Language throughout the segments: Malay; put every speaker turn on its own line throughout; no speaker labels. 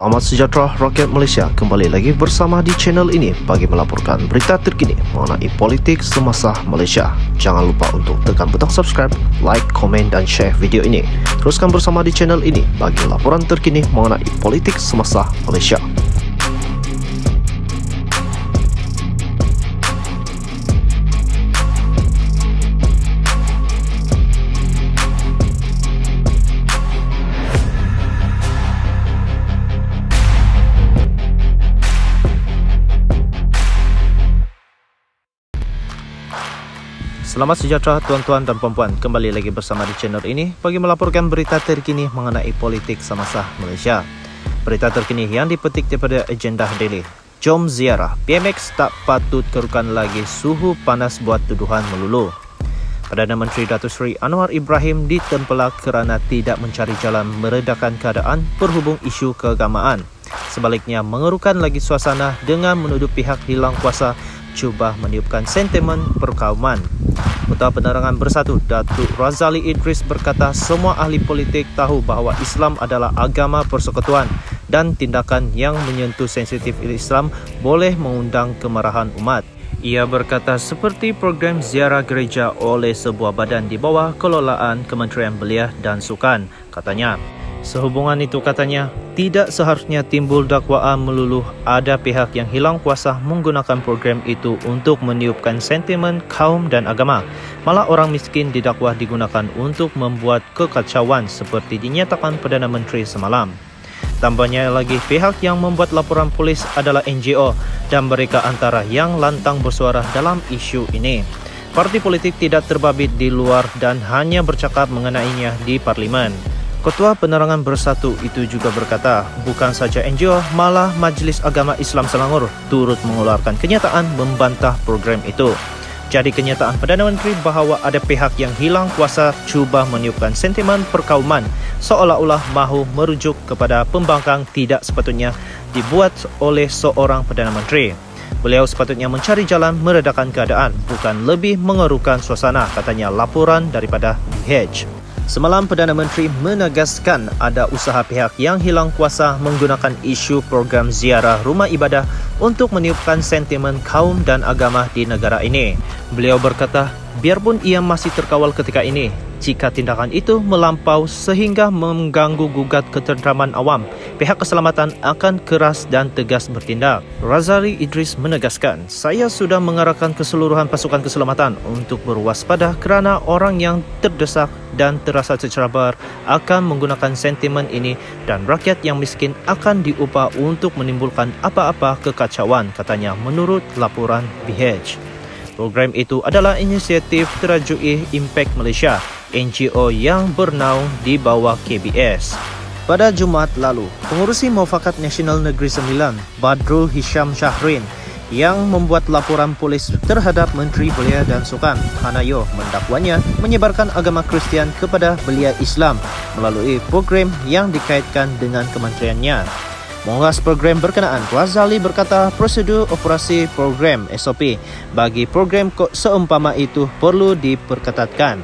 Amat sejahtera rakyat Malaysia, kembali lagi bersama di channel ini bagi melaporkan berita terkini mengenai politik semasa Malaysia. Jangan lupa untuk tekan butang subscribe, like, komen dan share video ini. Teruskan bersama di channel ini bagi laporan terkini mengenai politik semasa Malaysia. Selamat sejahtera tuan-tuan dan puan-puan, kembali lagi bersama di channel ini bagi melaporkan berita terkini mengenai politik semasa Malaysia. Berita terkini yang dipetik daripada agenda daily. Jom ziarah, PMX tak patut kerukan lagi suhu panas buat tuduhan melulu. Perdana Menteri Datuk Seri Anwar Ibrahim ditempelak kerana tidak mencari jalan meredakan keadaan berhubung isu keagamaan. Sebaliknya mengerukan lagi suasana dengan menuduh pihak hilang kuasa cuba meniupkan sentimen perkauman. Ketua Penerangan Bersatu Datuk Razali Idris berkata semua ahli politik tahu bahawa Islam adalah agama persekutuan dan tindakan yang menyentuh sensitif Islam boleh mengundang kemarahan umat. Ia berkata seperti program ziarah gereja oleh sebuah badan di bawah kelolaan Kementerian Belia dan Sukan, katanya. Sehubungan itu katanya, tidak seharusnya timbul dakwaan melulu ada pihak yang hilang kuasa menggunakan program itu untuk meniupkan sentimen kaum dan agama. Malah orang miskin didakwa digunakan untuk membuat kekacauan seperti dinyatakan Perdana Menteri semalam. Tambahnya lagi, pihak yang membuat laporan polis adalah NGO dan mereka antara yang lantang bersuara dalam isu ini. Parti politik tidak terbabit di luar dan hanya bercakap mengenainya di Parlimen. Ketua Penerangan Bersatu itu juga berkata, bukan saja NGO, malah Majlis Agama Islam Selangor turut mengeluarkan kenyataan membantah program itu. Jadi kenyataan Perdana Menteri bahawa ada pihak yang hilang kuasa cuba meniupkan sentimen perkauman seolah-olah mahu merujuk kepada pembangkang tidak sepatutnya dibuat oleh seorang Perdana Menteri. Beliau sepatutnya mencari jalan meredakan keadaan, bukan lebih mengerukan suasana, katanya laporan daripada BH. Semalam Perdana Menteri menegaskan ada usaha pihak yang hilang kuasa menggunakan isu program ziarah rumah ibadah untuk meniupkan sentimen kaum dan agama di negara ini. Beliau berkata, biarpun ia masih terkawal ketika ini, jika tindakan itu melampau sehingga mengganggu gugat ketenteraman awam, pihak keselamatan akan keras dan tegas bertindak. Razali Idris menegaskan, saya sudah mengarahkan keseluruhan pasukan keselamatan untuk berwaspada kerana orang yang terdesak dan terasa tercabar akan menggunakan sentimen ini dan rakyat yang miskin akan diupah untuk menimbulkan apa-apa kekacauan, katanya menurut laporan BH. Program itu adalah inisiatif terajui Impact Malaysia, NGO yang bernaung di bawah KBS. Pada Jumaat lalu, Pengurusi Muafakat Nasional Negeri Sembilan, Badrul Hisham Shahrin, yang membuat laporan polis terhadap Menteri Belia dan Sukan, Hanayo, mendakwanya menyebarkan agama Kristian kepada belia Islam melalui program yang dikaitkan dengan kementeriannya. Mengulas program berkenaan, Razali berkata prosedur operasi program SOP bagi program seumpama itu perlu diperketatkan.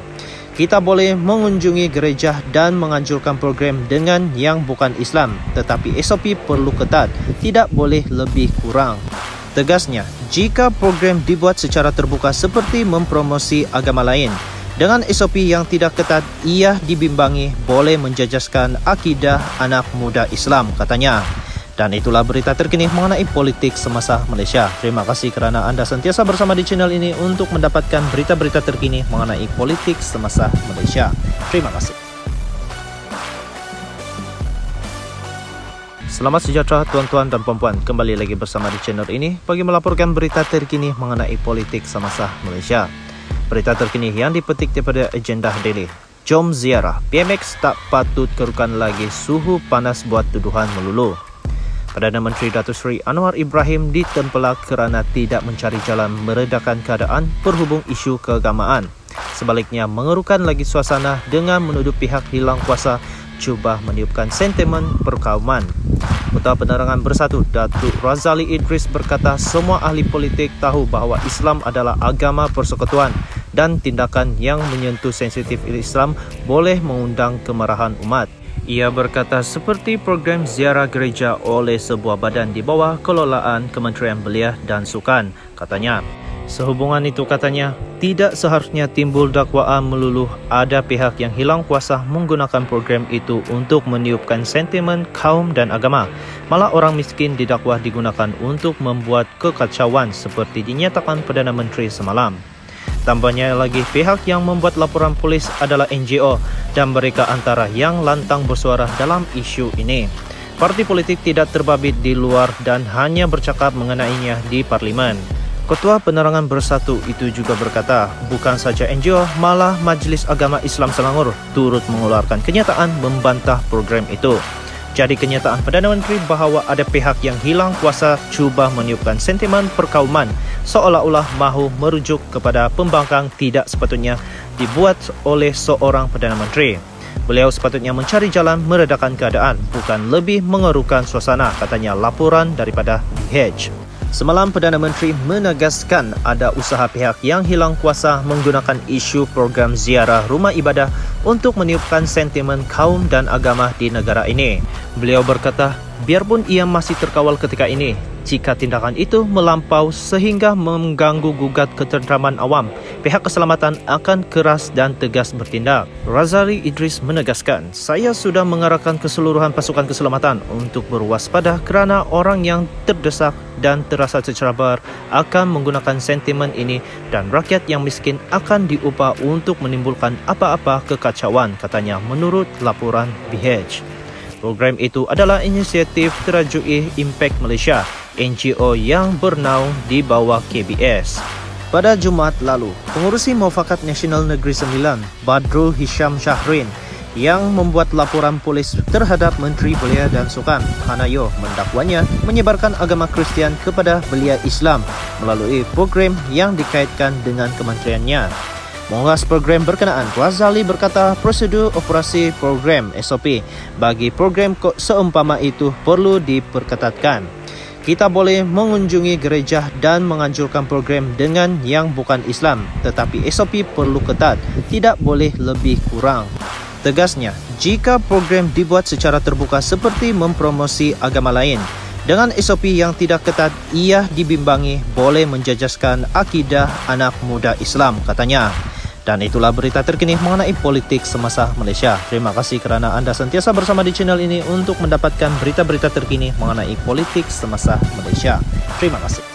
Kita boleh mengunjungi gereja dan menganjurkan program dengan yang bukan Islam, tetapi SOP perlu ketat, tidak boleh lebih kurang. Tegasnya, jika program dibuat secara terbuka seperti mempromosi agama lain, dengan SOP yang tidak ketat, ia dibimbangi boleh menjejaskan akidah anak muda Islam, katanya. Dan itulah berita terkini mengenai politik semasa Malaysia. Terima kasih kerana anda sentiasa bersama di channel ini untuk mendapatkan berita-berita terkini mengenai politik semasa Malaysia. Terima kasih. Selamat sejahtera tuan-tuan dan puan-puan, kembali lagi bersama di channel ini bagi melaporkan berita terkini mengenai politik semasa Malaysia. Berita terkini yang dipetik daripada agenda daily. Jom ziarah, PMX tak patut kerukan lagi suhu panas buat tuduhan melulu. Perdana Menteri Datuk Seri Anwar Ibrahim ditempelak kerana tidak mencari jalan meredakan keadaan berhubung isu keagamaan. Sebaliknya mengerukan lagi suasana dengan menuduh pihak hilang kuasa cuba meniupkan sentimen perkauman. Ketua Penerangan Bersatu Datuk Razali Idris berkata semua ahli politik tahu bahawa Islam adalah agama persekutuan dan tindakan yang menyentuh sensitif Islam boleh mengundang kemarahan umat. Ia berkata seperti program ziarah gereja oleh sebuah badan di bawah kelolaan Kementerian Belia dan Sukan, katanya. Sehubungan itu katanya, tidak seharusnya timbul dakwaan melulu ada pihak yang hilang kuasa menggunakan program itu untuk meniupkan sentimen kaum dan agama. Malah orang miskin didakwa digunakan untuk membuat kekacauan seperti dinyatakan Perdana Menteri semalam. Tambahnya lagi, pihak yang membuat laporan polis adalah NGO dan mereka antara yang lantang bersuara dalam isu ini. Parti politik tidak terbabit di luar dan hanya bercakap mengenainya di Parlimen. Ketua Penerangan Bersatu itu juga berkata, bukan saja NGO, malah Majlis Agama Islam Selangor turut mengeluarkan kenyataan membantah program itu. Jadi kenyataan Perdana Menteri bahawa ada pihak yang hilang kuasa cuba meniupkan sentimen perkauman seolah-olah mahu merujuk kepada pembangkang tidak sepatutnya dibuat oleh seorang Perdana Menteri. Beliau sepatutnya mencari jalan meredakan keadaan, bukan lebih mengerukan suasana, katanya laporan daripada BH. Semalam Perdana Menteri menegaskan ada usaha pihak yang hilang kuasa menggunakan isu program ziarah rumah ibadah untuk meniupkan sentimen kaum dan agama di negara ini. Beliau berkata, biarpun ia masih terkawal ketika ini, jika tindakan itu melampau sehingga mengganggu gugat ketenteraman awam, pihak keselamatan akan keras dan tegas bertindak. Razali Idris menegaskan, saya sudah mengarahkan keseluruhan pasukan keselamatan untuk berwaspada kerana orang yang terdesak dan terasa tercebar akan menggunakan sentimen ini dan rakyat yang miskin akan diupah untuk menimbulkan apa-apa kekacauan, katanya menurut laporan BH. Program itu adalah inisiatif Terajui Impact Malaysia, NGO yang bernaung di bawah KBS. Pada Jumaat lalu, Pengurusi Muafakat Nasional Negeri Sembilan, Badrul Hisham Shahrin, yang membuat laporan polis terhadap Menteri Belia dan Sukan, Hanayo, mendakwanya menyebarkan agama Kristian kepada belia Islam melalui program yang dikaitkan dengan kementeriannya. Mengulas program berkenaan, Razali berkata prosedur operasi program SOP bagi program seumpama itu perlu diperketatkan. Kita boleh mengunjungi gereja dan menganjurkan program dengan yang bukan Islam, tetapi SOP perlu ketat, tidak boleh lebih kurang. Tegasnya, jika program dibuat secara terbuka seperti mempromosi agama lain, dengan SOP yang tidak ketat, ia dibimbangi boleh menjejaskan akidah anak muda Islam, katanya. Dan itulah berita terkini mengenai politik semasa Malaysia. Terima kasih kerana anda sentiasa bersama di channel ini untuk mendapatkan berita-berita terkini mengenai politik semasa Malaysia. Terima kasih.